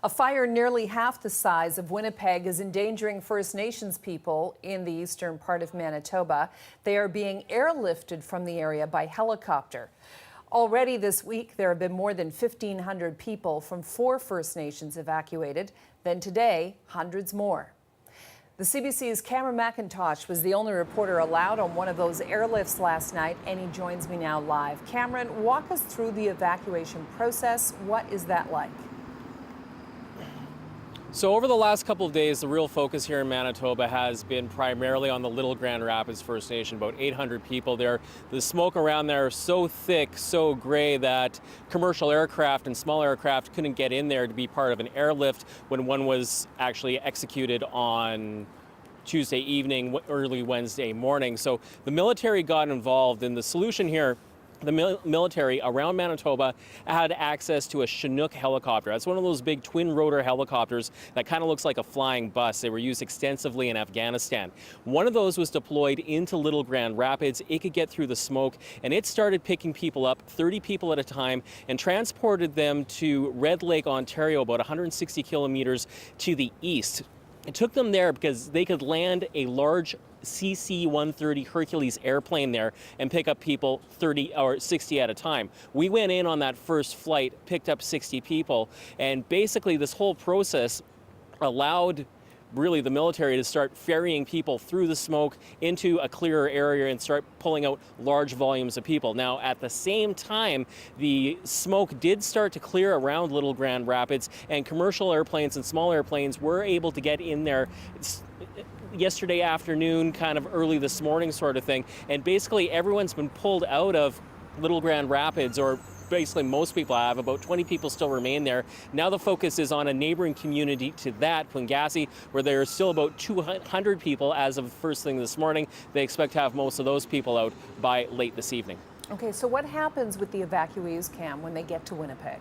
A fire nearly half the size of Winnipeg is endangering First Nations people in the eastern part of Manitoba. They are being airlifted from the area by helicopter. Already this week, there have been more than 1,500 people from 4 First Nations evacuated. Then today, hundreds more. The CBC's Cameron McIntosh was the only reporter allowed on one of those airlifts last night, and he joins me now live. Cameron, walk us through the evacuation process. What is that like? So over the last couple of days, the real focus here in Manitoba has been primarily on the Little Grand Rapids First Nation, about 800 people there. The smoke around there is so thick, so gray that commercial aircraft and small aircraft couldn't get in there to be part of an airlift when one was actually executed on Tuesday evening, early Wednesday morning. So the military got involved, and the solution here, the military around Manitoba had access to a Chinook helicopter. That's one of those big twin rotor helicopters that kind of looks like a flying bus. They were used extensively in Afghanistan. One of those was deployed into Little Grand Rapids. It could get through the smoke, and it started picking people up, 30 people at a time, and transported them to Red Lake, Ontario, about 160 kilometers to the east. It took them there because they could land a large CC-130 Hercules airplane there and pick up people 30 or 60 at a time. We went in on that first flight, picked up 60 people, and basically this whole process allowed really the military to start ferrying people through the smoke into a clearer area and start pulling out large volumes of people. Now, at the same time, the smoke did start to clear around Little Grand Rapids, and commercial airplanes and small airplanes were able to get in there yesterday afternoon, kind of early this morning sort of thing. And basically everyone's been pulled out of Little Grand Rapids, or basically most people have. About 20 people still remain there. Now the focus is on a neighboring community to that, Pungassi, where there are still about 200 people as of first thing this morning. They expect to have most of those people out by late this evening. Okay, so what happens with the evacuees, Cam, when they get to Winnipeg?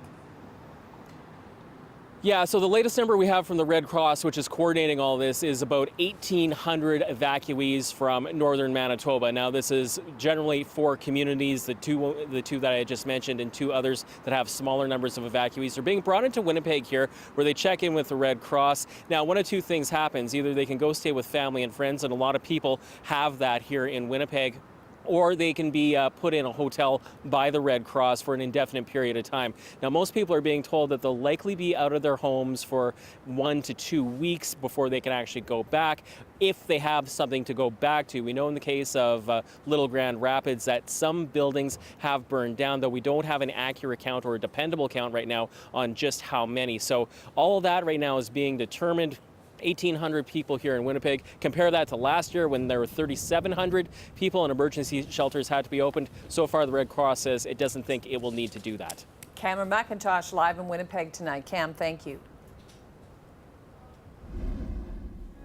Yeah, so the latest number we have from the Red Cross, which is coordinating all this, is about 1,800 evacuees from northern Manitoba. Now, this is generally 4 communities, the two that I just mentioned, and 2 others that have smaller numbers of evacuees. They're being brought into Winnipeg here, where they check in with the Red Cross. Now, one of 2 things happens. Either they can go stay with family and friends, and a lot of people have that here in Winnipeg, or they can be put in a hotel by the Red Cross for an indefinite period of time. Now, most people are being told that they'll likely be out of their homes for 1 to 2 weeks before they can actually go back, if they have something to go back to. We know in the case of Little Grand Rapids that some buildings have burned down, though we don't have an accurate count or a dependable count right now on just how many. So all of that right now is being determined. 1,800 people here in Winnipeg. Compare that to last year when there were 3,700 people and emergency shelters had to be opened. So far, the Red Cross says it doesn't think it will need to do that. Cameron McIntosh live in Winnipeg tonight. Cam, thank you.